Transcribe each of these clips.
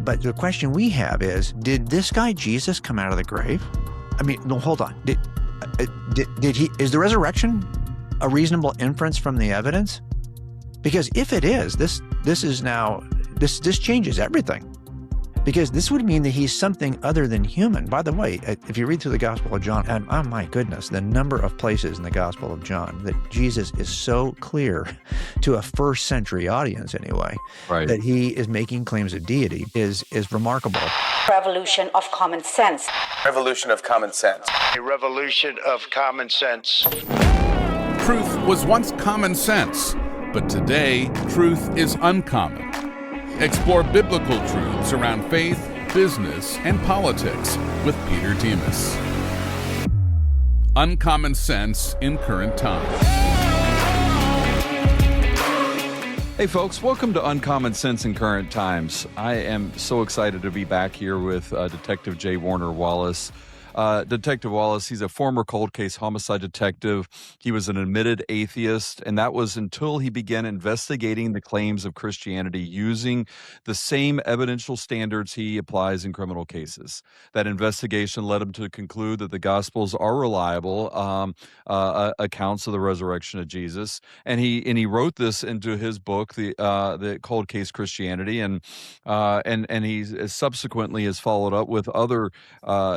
But the question we have is, did this guy Jesus come out of the grave? I mean, no, hold on. Did he? Is the resurrection a reasonable inference from the evidence? Because if it is, this changes everything. Because this would mean that he's something other than human. By the way, if you read through the Gospel of John, and oh my goodness, the number of places in the Gospel of John that Jesus is so clear to a first century audience anyway, right, that he is making claims of deity is remarkable. Revolution of common sense. Revolution of common sense. A revolution of common sense. Truth was once common sense, but today, truth is uncommon. Explore biblical truths around faith, business, and politics with Peter Demas. Uncommon Sense in Current Times. Hey folks, welcome to Uncommon Sense in Current Times. I am so excited to be back here with Detective J. Warner Wallace. Detective Wallace, he's a former cold case homicide detective. He was an admitted atheist, and that was until he began investigating the claims of Christianity using the same evidential standards he applies in criminal cases. That investigation led him to conclude that the Gospels are reliable accounts of the resurrection of Jesus, and he wrote this into his book, the Cold Case Christianity, and he subsequently has followed up with other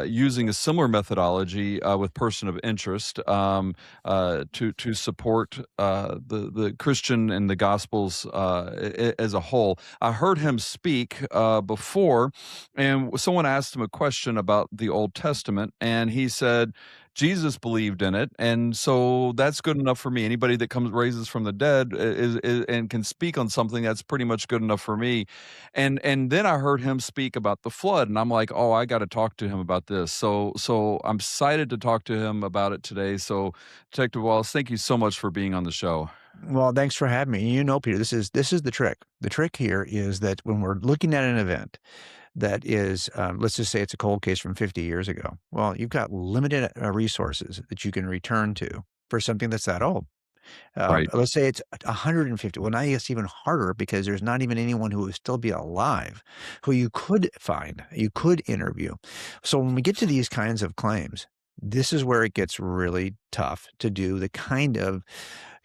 using a similar methodology with person of interest to support the Christian and the Gospels as a whole. I heard him speak before, and someone asked him a question about the Old Testament, and he said, Jesus believed in it, and so that's good enough for me. Anybody that raises from the dead is and can speak on something, that's pretty much good enough for me. And then I heard him speak about the flood, and I'm like, oh, I got to talk to him about this. So I'm excited to talk to him about it today. So, Detective Wallace, thank you so much for being on the show. Well, thanks for having me. You know, Peter, this is the trick. The trick here is that when we're looking at an event that is, let's just say it's a cold case from 50 years ago. Well, you've got limited resources that you can return to for something that's that old. Right. Let's say it's 150. Well, now it's even harder because there's not even anyone who would still be alive who you could find, you could interview. So when we get to these kinds of claims, this is where it gets really tough to do the kind of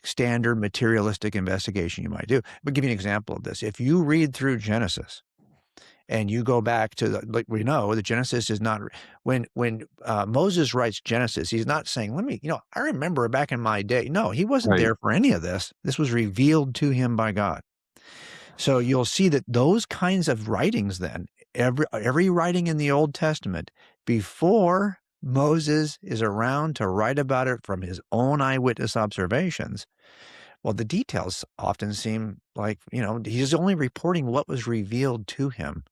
standard materialistic investigation you might do. But give you an example of this. If you read through Genesis, and you go back to, like we know, the Genesis is not, when Moses writes Genesis, he's not saying, I remember back in my day. No, he wasn't Right. there for any of this. This was revealed to him by God. So you'll see that those kinds of writings then, every writing in the Old Testament, before Moses is around to write about it from his own eyewitness observations, well, the details often seem like, he's only reporting what was revealed to him.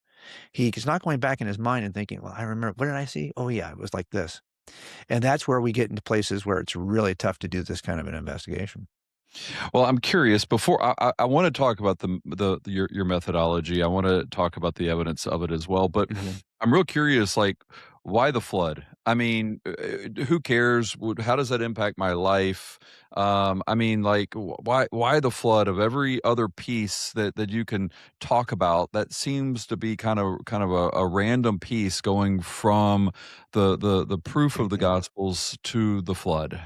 He's not going back in his mind and thinking, well, I remember, what did I see? Oh, yeah, it was like this. And that's where we get into places where it's really tough to do this kind of an investigation. Well, I'm curious. Before I want to talk about your methodology. I want to talk about the evidence of it as well. But I'm real curious, like, why the flood? I mean, who cares? How does that impact my life? I mean, like, why the flood of every other piece that you can talk about? That seems to be kind of a random piece going from the proof of the Gospels to the flood.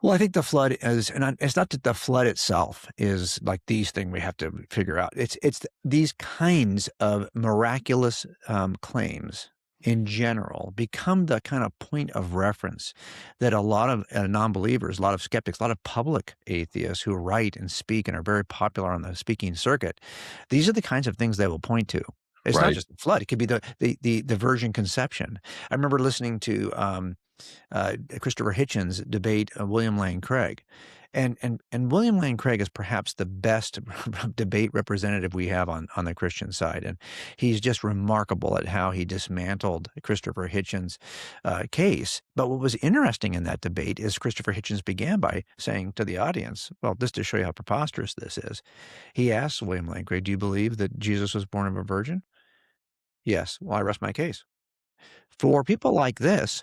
Well, I think the flood is, and it's not that the flood itself is like these things we have to figure out. It's these kinds of miraculous claims in general become the kind of point of reference that a lot of non-believers, a lot of skeptics, a lot of public atheists who write and speak and are very popular on the speaking circuit, these are the kinds of things they will point to. It's not Right. just the flood. It could be the virgin conception. I remember listening to Christopher Hitchens debate William Lane Craig. And William Lane Craig is perhaps the best debate representative we have on the Christian side. And he's just remarkable at how he dismantled Christopher Hitchens' case. But what was interesting in that debate is Christopher Hitchens began by saying to the audience, well, just to show you how preposterous this is, he asked William Lane Craig, do you believe that Jesus was born of a virgin? Yes. Well, I rest my case. For people like this,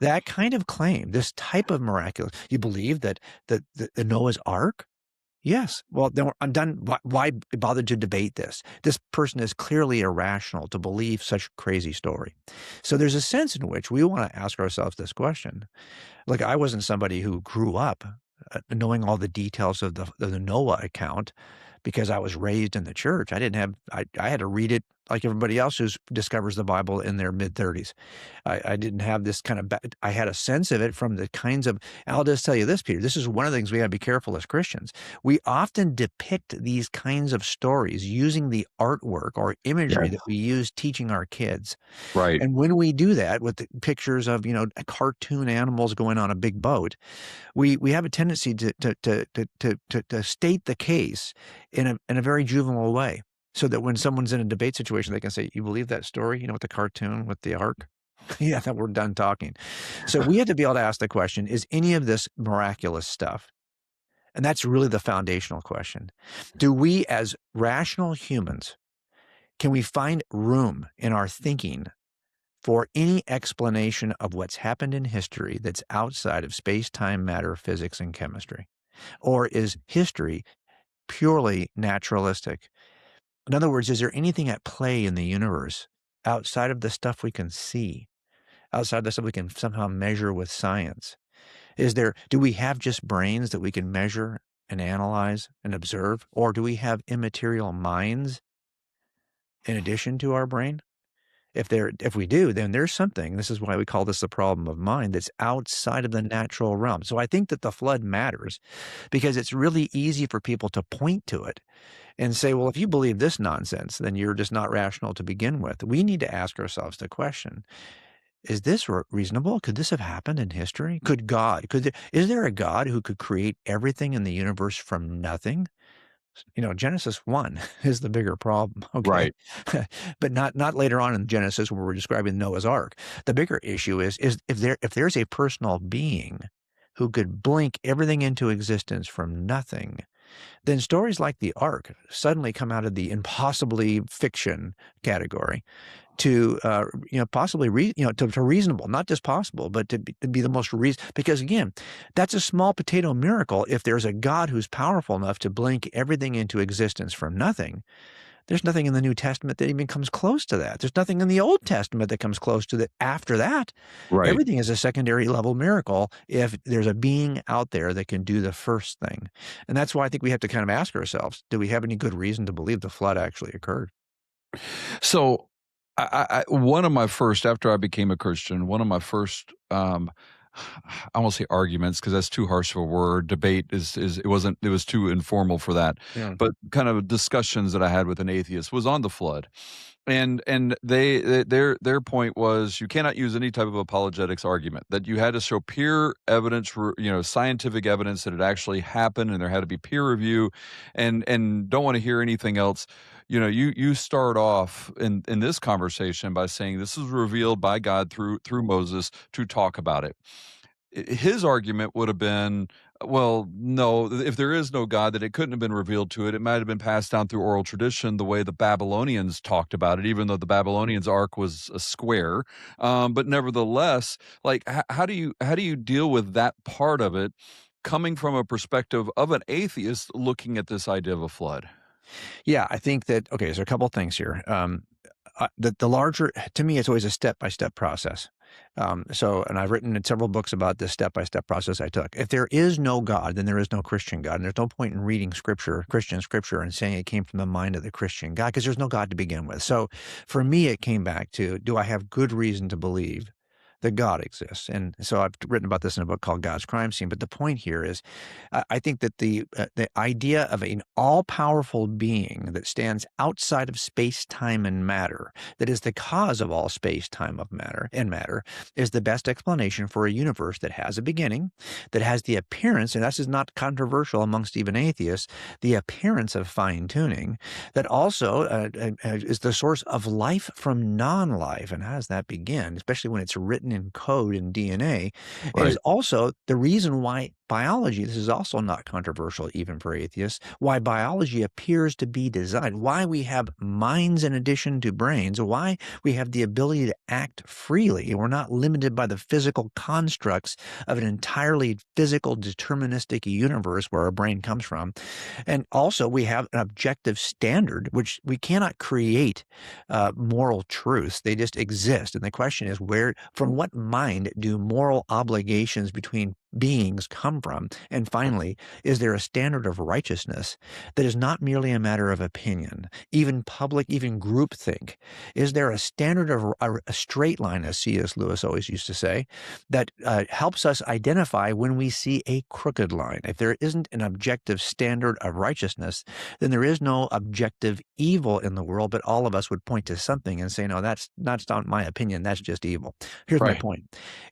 that kind of claim, this type of miraculous, you believe that the Noah's Ark Yes. Well, then I'm done. Why bother to debate this? This person is clearly irrational to believe such a crazy story. So there's a sense in which we want to ask ourselves this question. Like, I wasn't somebody who grew up knowing all the details of the Noah account because I was raised in the church. I had to read it like everybody else who discovers the Bible in their mid-30s. I didn't have this kind of I had a sense of it from the kinds of I'll just tell you this, Peter, this is one of the things we gotta be careful as Christians. We often depict these kinds of stories using the artwork or imagery that we use teaching our kids. Right. And when we do that with the pictures of, cartoon animals going on a big boat, we have a tendency to state the case in a very juvenile way, so that when someone's in a debate situation, they can say, "You believe that story? With the cartoon with the ark?" Yeah, then we're done talking. So we have to be able to ask the question: is any of this miraculous stuff? And that's really the foundational question. Do we, as rational humans, can we find room in our thinking for any explanation of what's happened in history that's outside of space, time, matter, physics, and chemistry? Or is history purely naturalistic? In other words, is there anything at play in the universe outside of the stuff we can see, outside of the stuff we can somehow measure with science? Do we have just brains that we can measure and analyze and observe? Or do we have immaterial minds in addition to our brain? If we do, then there's something, this is why we call this the problem of mind, that's outside of the natural realm. So I think that the flood matters because it's really easy for people to point to it and say, well, if you believe this nonsense, then you're just not rational to begin with. We need to ask ourselves the question, is this reasonable? Could this have happened in history? Is there a God who could create everything in the universe from nothing? Genesis 1 is the bigger problem, okay? Right. But not later on in Genesis where we're describing Noah's Ark. The bigger issue is if there's a personal being who could blink everything into existence from nothing, then stories like the Ark suddenly come out of the impossibly fiction category to possibly to reasonable, not just possible, but to be the most reason. Because again, that's a small potato miracle. If there's a God who's powerful enough to blink everything into existence from nothing, there's nothing in the New Testament that even comes close to that. There's nothing in the Old Testament that comes close to that. After that, Right. everything is a secondary level miracle if there's a being out there that can do the first thing. And that's why I think we have to kind of ask ourselves, do we have any good reason to believe the flood actually occurred? So, one of my first, after I became a Christian, one of my first, I won't say arguments because that's too harsh of a word. Debate it was too informal for that. Yeah. But kind of discussions that I had with an atheist was on the flood. And their point was you cannot use any type of apologetics argument, that you had to show peer evidence, scientific evidence that it actually happened, and there had to be peer review, and don't want to hear anything else. You start off in this conversation by saying this was revealed by God through Moses to talk about it. His argument would have been, well, no, if there is no God, that it couldn't have been revealed to it. It might have been passed down through oral tradition the way the Babylonians talked about it, even though the Babylonians' ark was a square. But nevertheless, like, how do you deal with that part of it coming from a perspective of an atheist looking at this idea of a flood? Yeah, I think that, okay, there's a couple of things here. The larger, to me, it's always a step-by-step process. And I've written in several books about this step-by-step process I took. If there is no God, then there is no Christian God. And there's no point in reading Christian scripture and saying it came from the mind of the Christian God, because there's no God to begin with. So for me, it came back to, do I have good reason to believe that God exists? And so I've written about this in a book called God's Crime Scene. But the point here is, I think that the idea of an all-powerful being that stands outside of space, time, and matter, that is the cause of all space, time, of matter, is the best explanation for a universe that has a beginning, that has the appearance, and this is not controversial amongst even atheists, the appearance of fine-tuning, that also is the source of life from non-life. And how does that begin, especially when it's written in code and DNA, and is also the reason why biology, this is also not controversial even for atheists, why biology appears to be designed, why we have minds in addition to brains, why we have the ability to act freely. We're not limited by the physical constructs of an entirely physical, deterministic universe where our brain comes from. And also, we have an objective standard, which we cannot create moral truths. They just exist. And the question is, from what mind do moral obligations between beings come from? And finally, is there a standard of righteousness that is not merely a matter of opinion, even public, even groupthink? Is there a standard of a straight line, as C.S. Lewis always used to say, that helps us identify when we see a crooked line? If there isn't an objective standard of righteousness, then there is no objective evil in the world, but all of us would point to something and say, no, that's not my opinion, that's just evil. Here's my Right. point.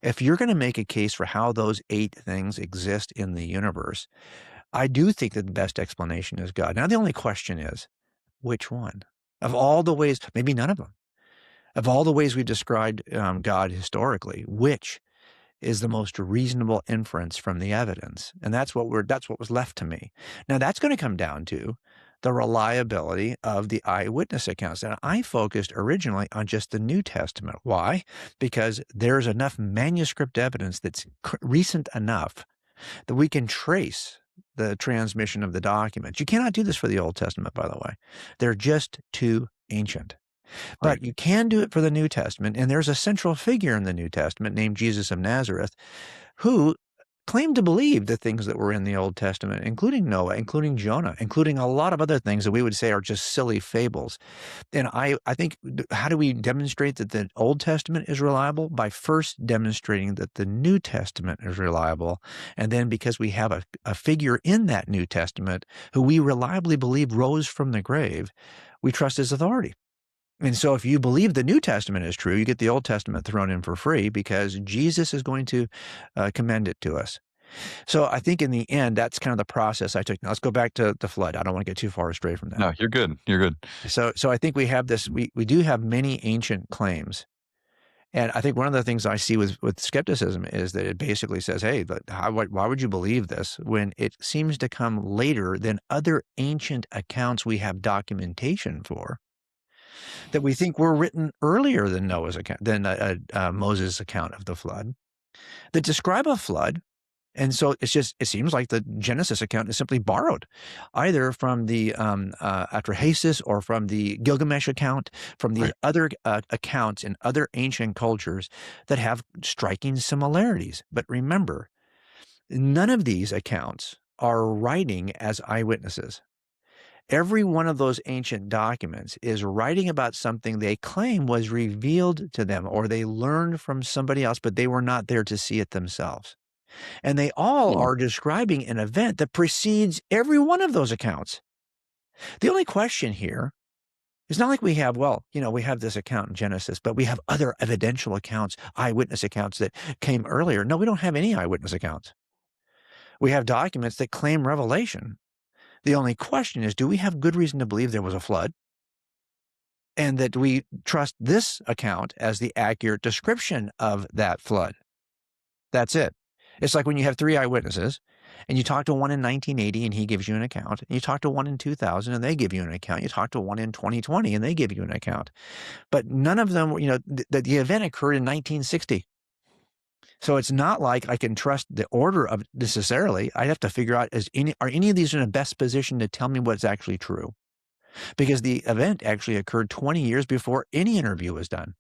If you're going to make a case for how those 8 things exist in the universe, I do think that the best explanation is God. Now, the only question is, which one? Of all the ways, maybe none of them. Of all the ways we've described God historically, which is the most reasonable inference from the evidence? And that's what was left to me. Now, that's going to come down to the reliability of the eyewitness accounts. And I focused originally on just the New Testament. Why? Because there's enough manuscript evidence that's recent enough that we can trace the transmission of the documents. You cannot do this for the Old Testament, by the way. They're just too ancient. Right. But you can do it for the New Testament, and there's a central figure in the New Testament named Jesus of Nazareth who claimed to believe the things that were in the Old Testament, including Noah, including Jonah, including a lot of other things that we would say are just silly fables. And I think, how do we demonstrate that the Old Testament is reliable? By first demonstrating that the New Testament is reliable. And then because we have a figure in that New Testament who we reliably believe rose from the grave, we trust his authority. And so if you believe the New Testament is true, you get the Old Testament thrown in for free because Jesus is going to commend it to us. So I think in the end, that's kind of the process I took. Now let's go back to the flood. I don't want to get too far astray from that. No, you're good. You're good. So I think we have this, we do have many ancient claims. And I think one of the things I see with skepticism is that it basically says, hey, why would you believe this when it seems to come later than other ancient accounts we have documentation for, that we think were written earlier than Moses' account of the flood, that describe a flood. And so it seems like the Genesis account is simply borrowed either from the Atrahasis or from the Gilgamesh account, from the other accounts in other ancient cultures that have striking similarities. But remember, none of these accounts are writing as eyewitnesses. Every one of those ancient documents is writing about something they claim was revealed to them or they learned from somebody else, but they were not there to see it themselves. And they all are describing an event that precedes every one of those accounts. The only question here is not like we have, we have this account in Genesis, but we have other evidential accounts, eyewitness accounts that came earlier. No, we don't have any eyewitness accounts. We have documents that claim revelation. The only question is, do we have good reason to believe there was a flood? And that we trust this account as the accurate description of that flood. That's it. It's like when you have 3 eyewitnesses and you talk to one in 1980 and he gives you an account. And you talk to one in 2000 and they give you an account. You talk to one in 2020 and they give you an account. But none of them, the event occurred in 1960. So it's not like I can trust the order of necessarily. I have to figure out, are any of these in the best position to tell me what's actually true? Because the event actually occurred 20 years before any interview was done.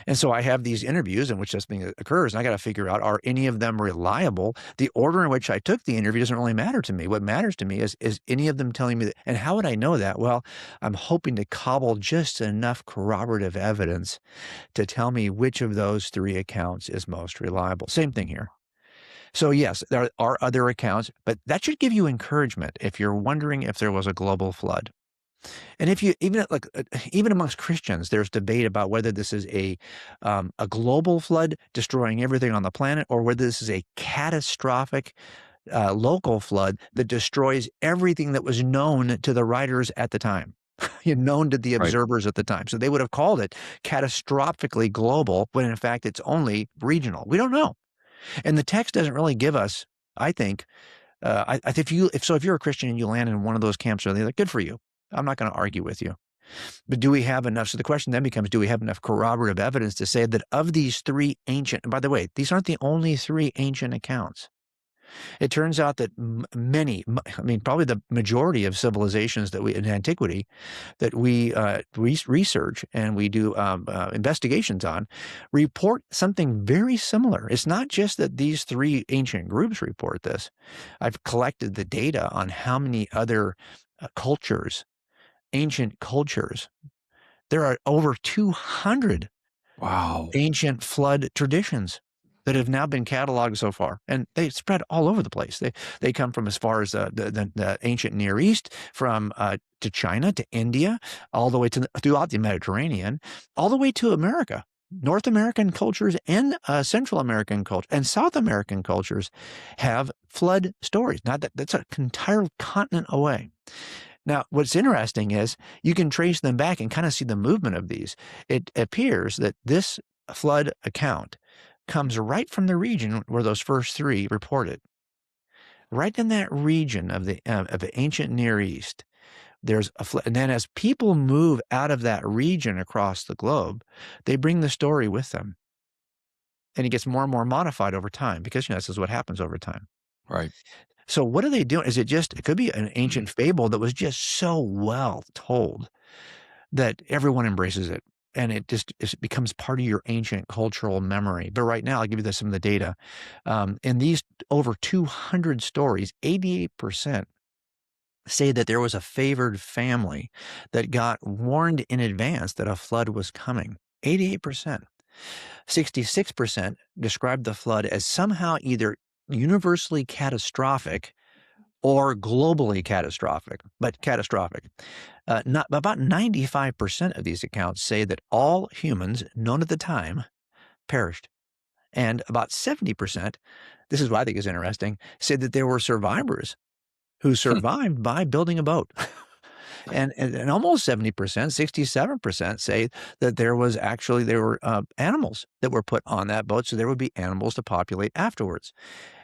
And so I have these interviews in which this thing occurs, and I got to figure out, are any of them reliable? The order in which I took the interview doesn't really matter to me. What matters to me is any of them telling me that. And how would I know that? Well, I'm hoping to cobble just enough corroborative evidence to tell me which of those 3 accounts is most reliable. Same thing here. So yes, there are other accounts, but that should give you encouragement if you're wondering if there was a global flood. And if you even amongst Christians, there's debate about whether this is a global flood destroying everything on the planet, or whether this is a catastrophic local flood that destroys everything that was known to the writers at the time, known to the observers at the time. So they would have called it catastrophically global when in fact it's only regional. We don't know, and the text doesn't really give us I think, if you're a Christian and you land in one of those camps or the other, good for you. I'm not going to argue with you. But do we have enough? So the question then becomes, do we have enough corroborative evidence to say that of these three ancient, and by the way, these aren't the only three ancient accounts. It turns out that probably the majority of civilizations that in antiquity that we research and we do investigations on report something very similar. It's not just that these three ancient groups report this. I've collected the data on how many other cultures, ancient cultures. There are over 200 ancient flood traditions that have now been cataloged so far, and they spread all over the place. They come from as far as the ancient Near East, from to China, to India, all the way throughout the Mediterranean, all the way to America. North American cultures and Central American culture and South American cultures have flood stories. Now that's an entire continent away. Now, what's interesting is you can trace them back and kind of see the movement of these. It appears that this flood account comes right from the region where those first three reported. Right in that region of the ancient Near East, there's a flood. And then as people move out of that region across the globe, they bring the story with them. And it gets more and more modified over time because, this is what happens over time. Right. So what are they doing? It could be an ancient fable that was just so well told that everyone embraces it. And it becomes part of your ancient cultural memory. But right now, I'll give you some of the data. In these over 200 stories, 88% say that there was a favored family that got warned in advance that a flood was coming. 88%. 66% described the flood as somehow either universally catastrophic or globally catastrophic, but catastrophic. About 95% of these accounts say that all humans known at the time perished. And about 70%, this is what I think is interesting, say that there were survivors who survived by building a boat. And almost 70%, 67% say that there were animals that were put on that boat, so there would be animals to populate afterwards.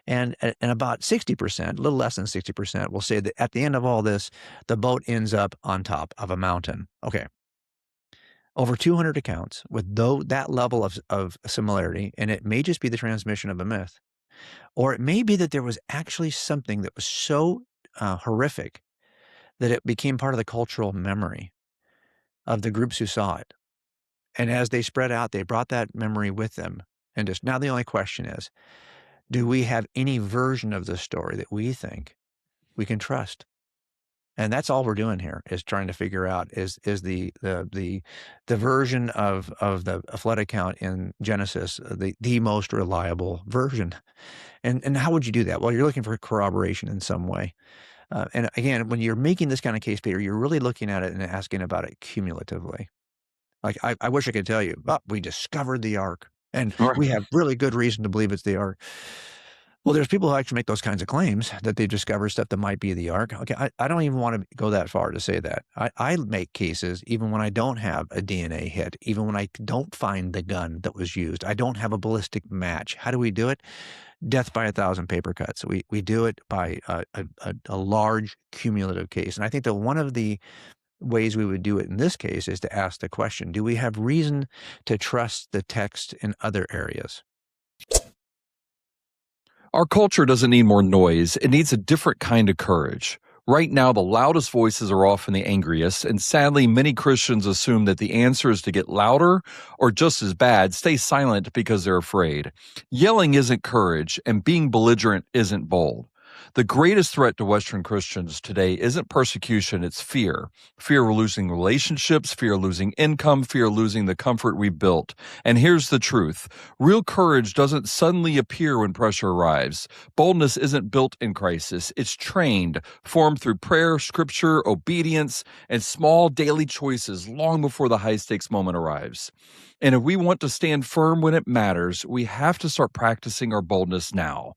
And about 60%, a little less than 60%, will say that at the end of all this, the boat ends up on top of a mountain. Okay. Over 200 accounts with that level of similarity, and it may just be the transmission of a myth, or it may be that there was actually something that was so horrific that it became part of the cultural memory of the groups who saw it. And as they spread out, they brought that memory with them. And now the only question is, do we have any version of the story that we think we can trust? And that's all we're doing here, is trying to figure out is the version of the flood account in Genesis the most reliable version. And how would you do that? Well, you're looking for corroboration in some way. And again, when you're making this kind of case, Peter, you're really looking at it and asking about it cumulatively. Like, I wish I could tell you, we discovered the ark, and we have really good reason to believe it's the ark. Well, there's people who actually make those kinds of claims that they've discovered stuff that might be the ark. Okay, I don't even want to go that far to say that. I make cases even when I don't have a DNA hit, even when I don't find the gun that was used. I don't have a ballistic match. How do we do it? Death by 1,000 paper cuts. We do it by a large cumulative case. And I think that one of the ways we would do it in this case is to ask the question, do we have reason to trust the text in other areas? Our culture doesn't need more noise. It needs a different kind of courage. Right now, the loudest voices are often the angriest, and sadly, many Christians assume that the answer is to get louder, or just as bad, stay silent because they're afraid. Yelling isn't courage, and being belligerent isn't bold. The greatest threat to Western Christians today isn't persecution, it's fear. Fear of losing relationships, fear of losing income, fear of losing the comfort we built. And here's the truth. Real courage doesn't suddenly appear when pressure arrives. Boldness isn't built in crisis. It's trained, formed through prayer, scripture, obedience, and small daily choices long before the high-stakes moment arrives. And if we want to stand firm when it matters, we have to start practicing our boldness now.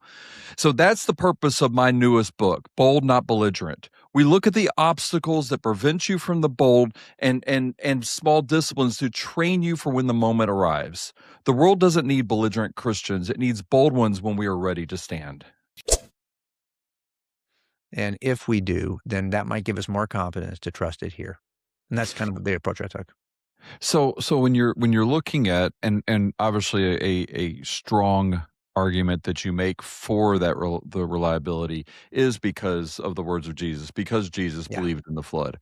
So that's the purpose of my newest book, Bold Not Belligerent. We look at the obstacles that prevent you from the bold and small disciplines to train you for when the moment arrives. The world doesn't need belligerent Christians. It needs bold ones when we are ready to stand. And if we do, then that might give us more confidence to trust it here. And that's kind of the approach I took. So when you're looking at and obviously a strong argument that you make for that the reliability is because of the words of Jesus, because Jesus Yeah. believed in the flood.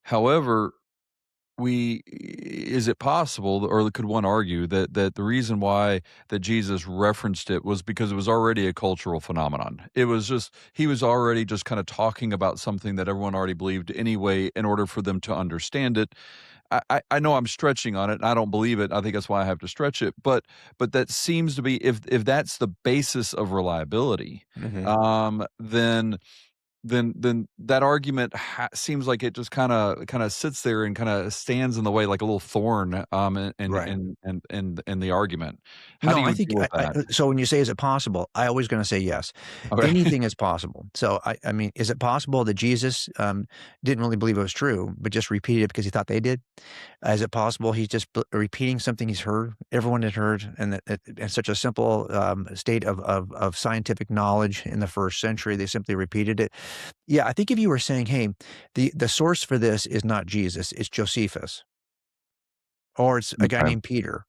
However, is it possible, or could one argue that the reason why that Jesus referenced it was because it was already a cultural phenomenon? It was just he was already just kind of talking about something that everyone already believed anyway in order for them to understand it. I know I'm stretching on it, and I don't believe it. I think that's why I have to stretch it. But that seems to be if that's the basis of reliability, Mhm. Then that argument seems like it just kind of sits there and kind of stands in the way like a little thorn, Right. in the argument. How do No, I you think deal with that? so when you say, "Is it possible?" I always gonna say yes. Okay. Anything is possible. So, I mean, is it possible that Jesus, didn't really believe it was true, but just repeated it because he thought they did? Is it possible he's just repeating something he's heard, everyone had heard, and that in such a simple, state of scientific knowledge in the first century, they simply repeated it? Yeah, I think if you were saying, "Hey, the source for this is not Jesus, it's Josephus, or it's a guy Okay. named Peter,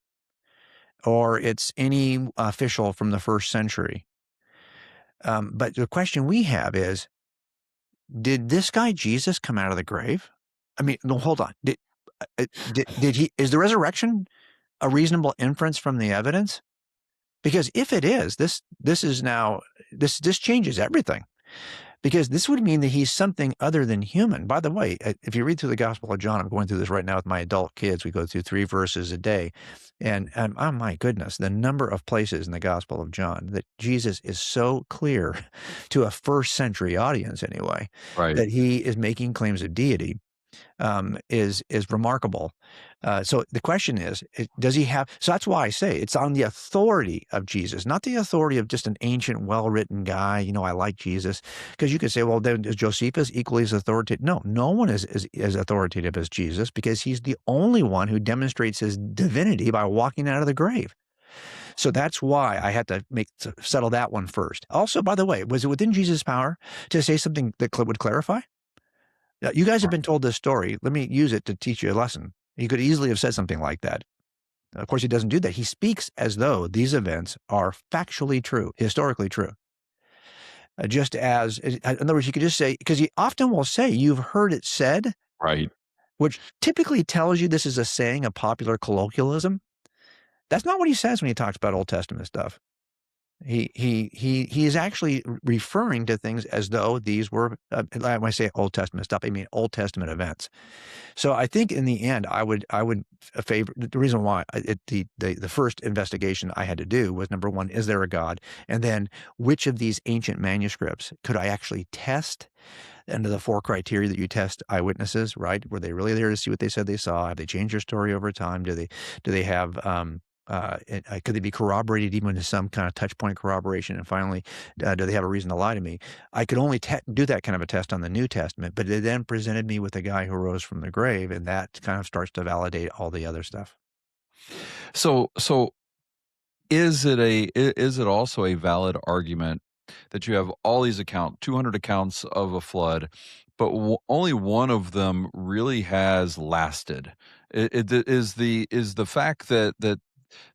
or it's any official from the first century." But the question we have is, did this guy Jesus come out of the grave? I mean, no, hold on. Did he? Is the resurrection a reasonable inference from the evidence? Because if it is, this is now this changes everything. Because this would mean that he's something other than human. By the way, if you read through the Gospel of John, I'm going through this right now with my adult kids. We go through 3 verses a day. And oh my goodness, the number of places in the Gospel of John that Jesus is so clear to a first century audience anyway, Right. that he is making claims of deity, is remarkable. So the question is, does he have? So that's why I say it's on the authority of Jesus, not the authority of just an ancient, well-written guy. I like Jesus, because you could say, well, then is Josephus equally as authoritative? No, no one is as authoritative as Jesus, because he's the only one who demonstrates his divinity by walking out of the grave. So that's why I had to settle that one first. Also, by the way, was it within Jesus' power to say something that would clarify? Now, you guys have been told this story. Let me use it to teach you a lesson. He could easily have said something like that. Of course, he doesn't do that. He speaks as though these events are factually true, historically true. Just as, in other words, you could just say, because he often will say, "You've heard it said," Right. which typically tells you this is a saying, a popular colloquialism. That's not what he says when he talks about Old Testament stuff. He is actually referring to things as though these were, when I say Old Testament stuff, I mean Old Testament events. So I think in the end, I would favor the reason why the first investigation I had to do was, number one, is there a God? And then which of these ancient manuscripts could I actually test under the 4 criteria that you test eyewitnesses, right? Were they really there to see what they said they saw? Have they changed their story over time? Do they have, could they be corroborated even to some kind of touch point corroboration? And finally, do they have a reason to lie to me? I could only do that kind of a test on the New Testament, but it then presented me with a guy who rose from the grave, and that kind of starts to validate all the other stuff. So is it also a valid argument that you have all these 200 accounts of a flood, but only one of them really has lasted? Is the fact that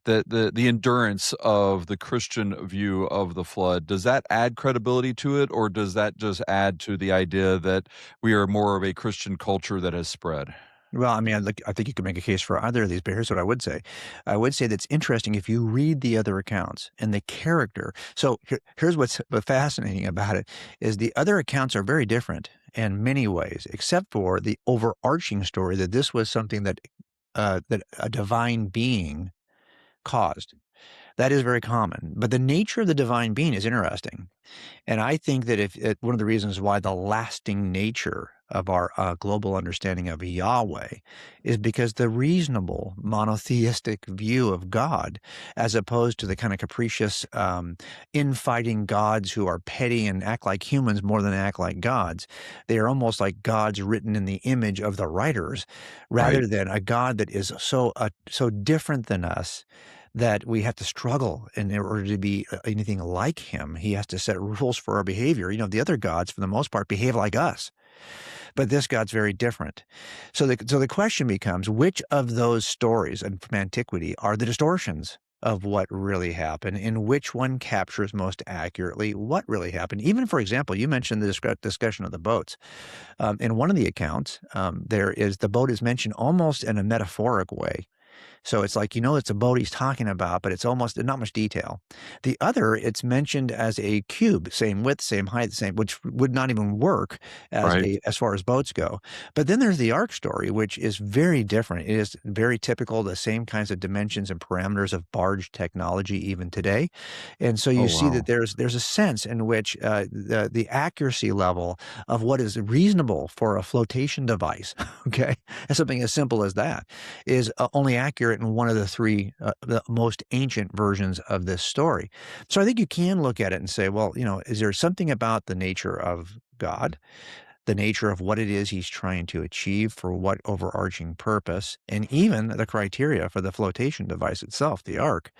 the endurance of the Christian view of the flood, does that add credibility to it, or does that just add to the idea that we are more of a Christian culture that has spread? Well, I mean, I think you could make a case for either of these, but here's what I would say. I would say that's interesting if you read the other accounts and the character. So here's what's fascinating about it is the other accounts are very different in many ways, except for the overarching story that this was something that that a divine being caused. That is very common, but the nature of the divine being is interesting. And I think that if one of the reasons why the lasting nature of our global understanding of Yahweh is because the reasonable monotheistic view of God, as opposed to the kind of capricious, infighting gods who are petty and act like humans more than act like gods. They are almost like gods written in the image of the writers, Right. rather than a God that is so different than us that we have to struggle in order to be anything like him. He has to set rules for our behavior. The other gods, for the most part, behave like us. But this God's very different. So the question becomes, which of those stories and from antiquity are the distortions of what really happened, and which one captures most accurately what really happened? Even, for example, you mentioned the discussion of the boats. In one of the accounts, the boat is mentioned almost in a metaphoric way. So it's like, it's a boat he's talking about, but it's almost not much detail. The other, it's mentioned as a cube, same width, same height, which would not even work Right. as far as boats go. But then there's the ark story, which is very different. It is very typical, the same kinds of dimensions and parameters of barge technology even today. And so Oh, you see that wow. there's a sense in which the accuracy level of what is reasonable for a flotation device, okay, and something as simple as that, is only accurate in one of the three the most ancient versions of this story. So I think you can look at it and say, well, is there something about the nature of God, the nature of what it is he's trying to achieve for what overarching purpose, and even the criteria for the flotation device itself, the ark,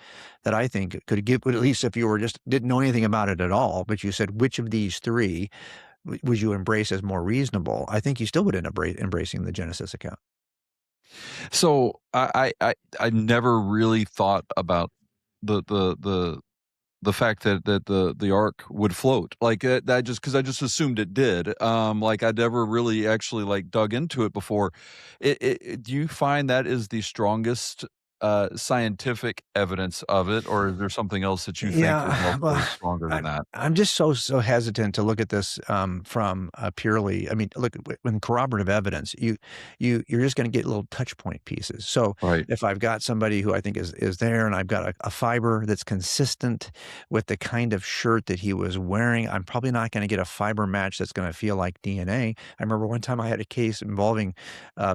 that I think could give, at least if you were just didn't know anything about it at all, but you said, which of these three would you embrace as more reasonable? I think you still would end up embracing the Genesis account. So I never really thought about the the the the fact that the ark would float, like, that just because I just assumed it did. Like, I never really actually, like, dug into it before. Do you find that is the strongest scientific evidence of it, or is there something else that you think is Yeah, well, also stronger than that? I'm just so hesitant to look at this from purely. I mean, look, when corroborative evidence, you're just going to get little touch point pieces. So Right. if I've got somebody who I think is there, and I've got a fiber that's consistent with the kind of shirt that he was wearing, I'm probably not going to get a fiber match that's going to feel like DNA. I remember one time I had a case involving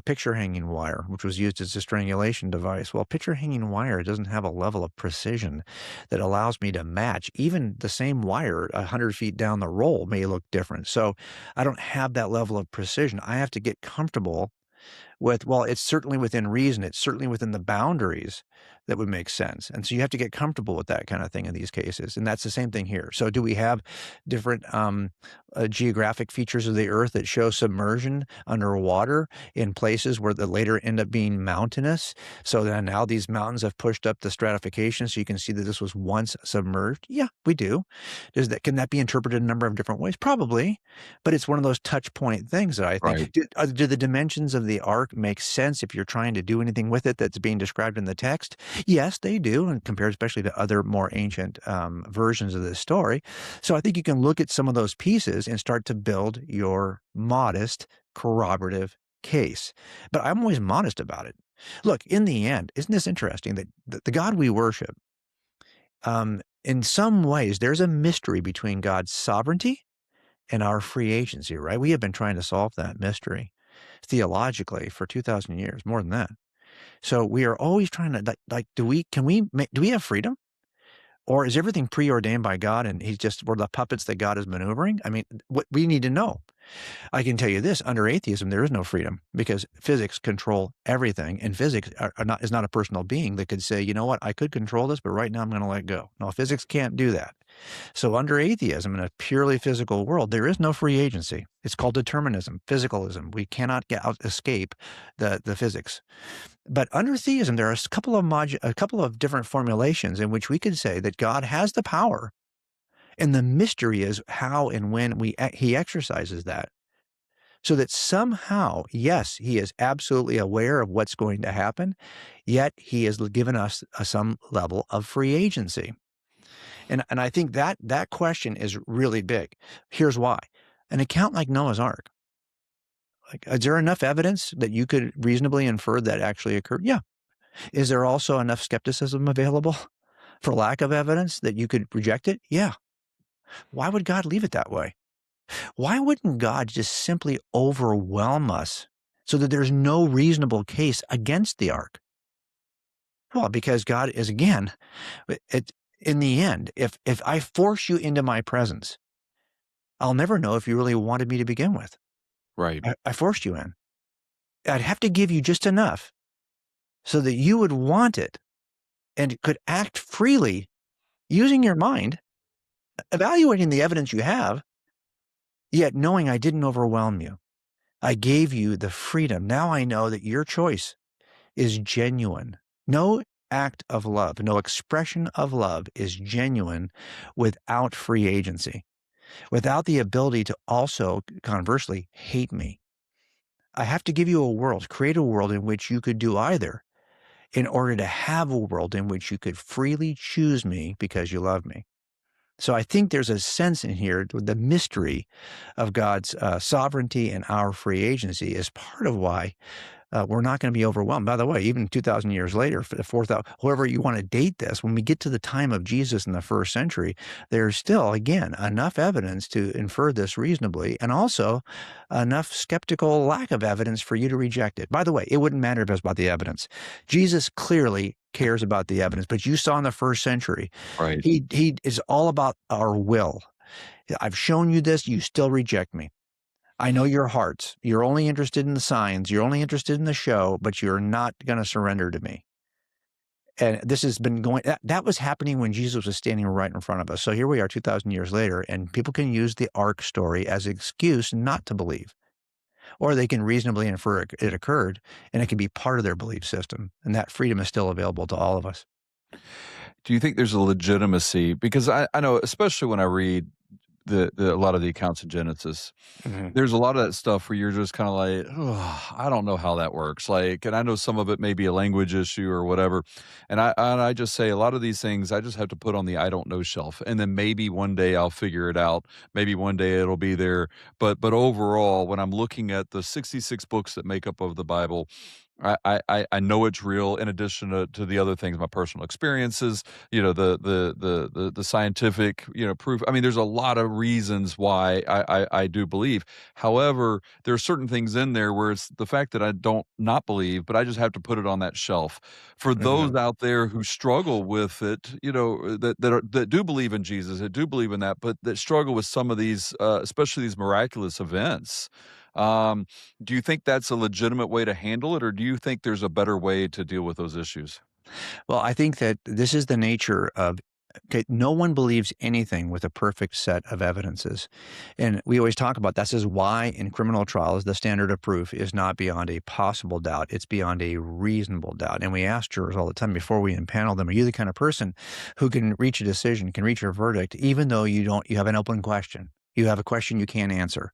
picture hanging wire, which was used as a strangulation device. Well, picture hanging wire doesn't have a level of precision that allows me to match. Even the same wire 100 feet down the roll may look different. So I don't have that level of precision. I have to get comfortable with, well, it's certainly within reason. It's certainly within the boundaries that would make sense. And so you have to get comfortable with that kind of thing in these cases. And that's the same thing here. So do we have different geographic features of the earth that show submersion underwater in places where they later end up being mountainous? So then now these mountains have pushed up the stratification so you can see that this was once submerged? Yeah, we do. Can that be interpreted a number of different ways? Probably. But it's one of those touch point things that I Right. think, do the dimensions of the ark make sense if you're trying to do anything with it that's being described in the text? Yes, they do, and compared especially to other more ancient versions of this story. So I think you can look at some of those pieces and start to build your modest corroborative case. But I'm always modest about it. Look, in the end, isn't this interesting that the God we worship, in some ways, there's a mystery between God's sovereignty and our free agency, right? We have been trying to solve that mystery theologically for 2,000 years, more than that. So we are always trying to do we have freedom? Or is everything preordained by God and we're the puppets that God is maneuvering? I mean, what we need to know. I can tell you this, under atheism, there is no freedom because physics control everything. And physics is not a personal being that could say, you know what, I could control this, but right now I'm going to let go. No, physics can't do that. So under atheism, in a purely physical world, there is no free agency. It's called determinism, physicalism. We cannot escape the physics. But under theism, there are a couple of different formulations in which we could say that God has the power, and the mystery is how and when he exercises that. So that somehow, yes, he is absolutely aware of what's going to happen, yet he has given us some level of free agency. And I think that question is really big. Here's why. An account like Noah's Ark, like, is there enough evidence that you could reasonably infer that actually occurred? Yeah. Is there also enough skepticism available for lack of evidence that you could reject it? Yeah. Why would God leave it that way? Why wouldn't God just simply overwhelm us so that there's no reasonable case against the ark? Well, because God is, again, in the end, if I force you into my presence, I'll never know if you really wanted me to begin with. Right. I forced you in. I'd have to give you just enough so that you would want it. and could act freely using your mind, evaluating the evidence you have, yet knowing I didn't overwhelm you. I gave you the freedom. Now I know that your choice is genuine. No act of love, no expression of love is genuine without free agency, without the ability to also, conversely, hate me. I have to give you a world, create a world in which you could do either in order to have a world in which you could freely choose me because you love me. So I think there's a sense in here, the mystery of God's sovereignty and our free agency is part of why we're not going to be overwhelmed. By the way, even 2,000 years later, for the 4,000, however you want to date this, when we get to the time of Jesus in the first century, there's still, again, enough evidence to infer this reasonably, and also enough skeptical lack of evidence for you to reject it. By the way, it wouldn't matter if it was about the evidence. Jesus clearly cares about the evidence, but you saw in the first century, Right. he is all about our will. I've shown you this, you still reject me. I know your hearts. You're only interested in the signs. You're only interested in the show, but you're not going to surrender to me. And this has been going, that was happening when Jesus was standing right in front of us. So here we are 2,000 years later, and people can use the ark story as an excuse not to believe. Or they can reasonably infer it occurred, and it can be part of their belief system. And that freedom is still available to all of us. Do you think there's a legitimacy? Because I know, especially when I read a lot of the accounts in Genesis, there's a lot of that stuff where you're just kind of like, oh, I don't know how that works. Like, and I know some of it may be a language issue or whatever. And I just say a lot of these things I just have to put on the I don't know shelf. And then maybe one day I'll figure it out. Maybe one day it'll be there. But overall, when I'm looking at the 66 books that make up of the Bible, I know it's real. In addition to the other things, my personal experiences, the scientific, proof. I mean, there's a lot of reasons why I do believe. However, there are certain things in there where it's the fact that I don't not believe, but I just have to put it on that shelf. For those out there who struggle with it, that do believe in Jesus, that do believe in that, but that struggle with some of these, especially these miraculous events. Do you think that's a legitimate way to handle it, or do you think there's a better way to deal with those issues? Well, I think that this is the nature of, okay, no one believes anything with a perfect set of evidences. And we always talk about this is why in criminal trials, the standard of proof is not beyond a possible doubt. It's beyond a reasonable doubt. And we ask jurors all the time before we impanel them, are you the kind of person who can reach a decision, can reach a verdict, even though you have an open question? You have a question you can't answer.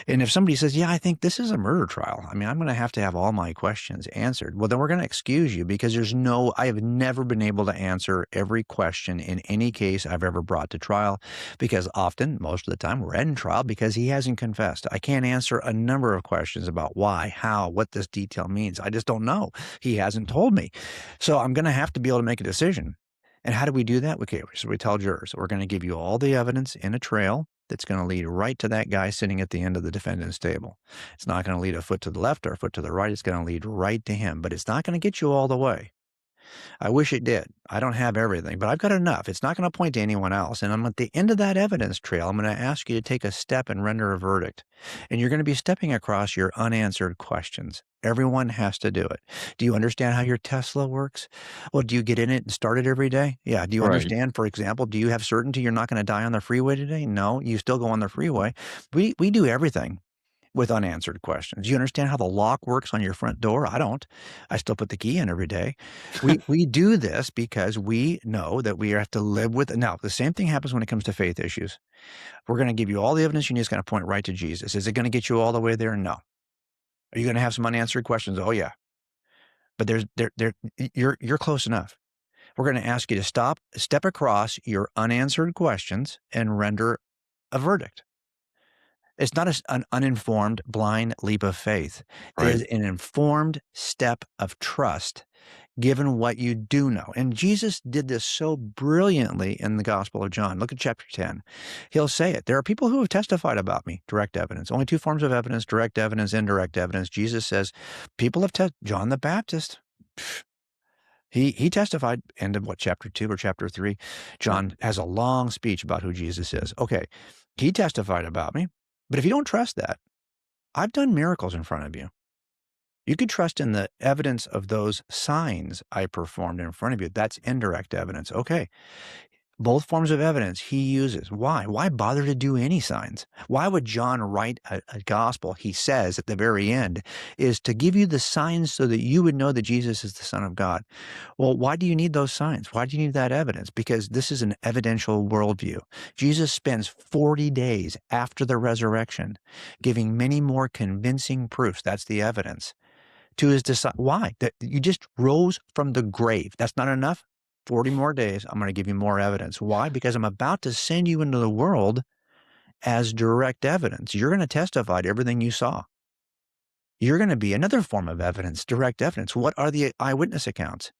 And if somebody says, yeah, I think this is a murder trial, I mean, I'm going to have all my questions answered. Well, then we're going to excuse you because I have never been able to answer every question in any case I've ever brought to trial because often, most of the time, we're in trial because he hasn't confessed. I can't answer a number of questions about why, how, what this detail means. I just don't know. He hasn't told me. So I'm going to have to be able to make a decision. And how do we do that? Okay, so we tell jurors, we're going to give you all the evidence in a trail that's going to lead right to that guy sitting at the end of the defendant's table. It's not going to lead a foot to the left or a foot to the right. It's going to lead right to him, but it's not going to get you all the way. I wish it did. I don't have everything, but I've got enough. It's not going to point to anyone else. And I'm at the end of that evidence trail. I'm going to ask you to take a step and render a verdict. And you're going to be stepping across your unanswered questions. Everyone has to do it. Do you understand how your Tesla works? Well, do you get in it and start it every day? Yeah. Do you Right. understand, for example, do you have certainty you're not going to die on the freeway today? No, you still go on the freeway. We do everything with unanswered questions. You understand how the lock works on your front door? I don't. I still put the key in every day. We do this because we know that we have to live with. Now, the same thing happens when it comes to faith issues. We're going to give you all the evidence you need. It's going to point right to Jesus. Is it going to get you all the way there? No. Are you going to have some unanswered questions? Oh yeah. But you're close enough. We're going to ask you to step across your unanswered questions and render a verdict. It's not an uninformed, blind leap of faith. It Right. is an informed step of trust, given what you do know. And Jesus did this so brilliantly in the Gospel of John. Look at chapter 10. He'll say it. There are people who have testified about me, direct evidence. Only two forms of evidence, direct evidence, indirect evidence. Jesus says, people have John the Baptist, he testified, end of chapter 2 or chapter 3. John has a long speech about who Jesus is. Okay, he testified about me. But if you don't trust that, I've done miracles in front of you. You could trust in the evidence of those signs I performed in front of you. That's indirect evidence. Okay. Both forms of evidence he uses. Why? Why bother to do any signs? Why would John write a gospel? He says at the very end is to give you the signs so that you would know that Jesus is the Son of God. Well, why do you need those signs? Why do you need that evidence? Because this is an evidential worldview. Jesus spends 40 days after the resurrection giving many more convincing proofs. That's the evidence to his disciples. Why? That you just rose from the grave. That's not enough? 40 more days, I'm going to give you more evidence. Why? Because I'm about to send you into the world as direct evidence. You're going to testify to everything you saw. You're going to be another form of evidence, direct evidence. What are the eyewitness accounts?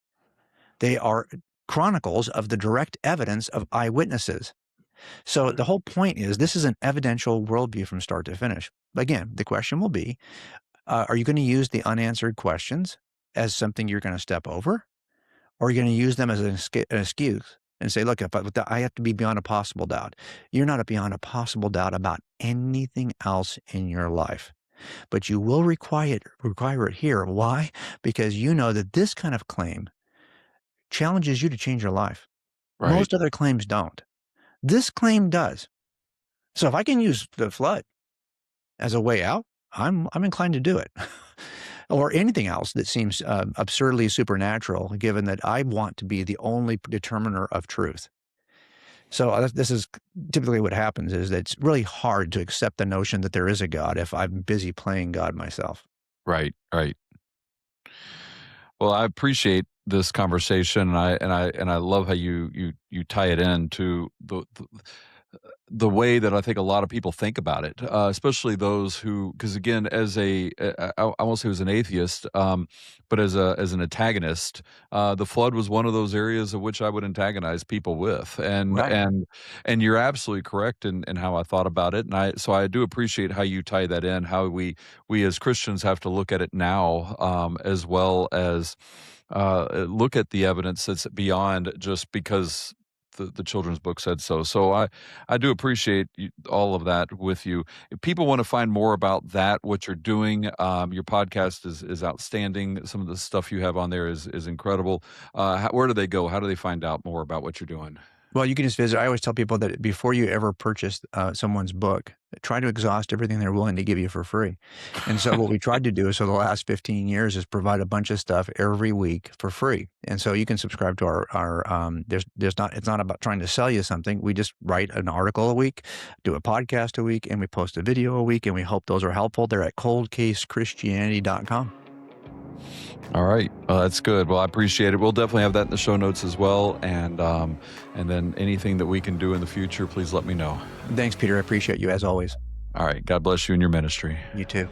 They are chronicles of the direct evidence of eyewitnesses. So the whole point is this is an evidential worldview from start to finish. Again, the question will be, are you going to use the unanswered questions as something you're going to step over? Or are you going to use them as an excuse and say, look, I have to be beyond a possible doubt. You're not beyond a possible doubt about anything else in your life. But you will require it here. Why? Because you know that this kind of claim challenges you to change your life. Right. Most other claims don't. This claim does. So if I can use the flood as a way out, I'm inclined to do it. Or anything else that seems absurdly supernatural, given that I want to be the only determiner of truth. So this is typically what happens is that it's really hard to accept the notion that there is a God if I'm busy playing God myself. Right. Well, I appreciate this conversation, and I love how you tie it into the way that I think a lot of people think about it, especially those who, because again, as I won't say as an atheist, but as an antagonist, the flood was one of those areas of which I would antagonize people with, and Right. and you're absolutely correct in how I thought about it, and so I do appreciate how you tie that in, how we as Christians have to look at it now, as well as look at the evidence that's beyond just because the children's book said so. So I do appreciate all of that with you. If people want to find more about that, what you're doing, your podcast is outstanding. Some of the stuff you have on there is incredible. Where do they go? How do they find out more about what you're doing? Well, you can just visit. I always tell people that before you ever purchase someone's book, try to exhaust everything they're willing to give you for free. And so what we tried to do is for the last 15 years is provide a bunch of stuff every week for free. And so you can subscribe to it's not about trying to sell you something. We just write an article a week, do a podcast a week, and we post a video a week, and we hope those are helpful. They're at coldcasechristianity.com. All right. Well, that's good. Well, I appreciate it. We'll definitely have that in the show notes as well. And then anything that we can do in the future, please let me know. Thanks, Peter. I appreciate you as always. All right. God bless you and your ministry. You too.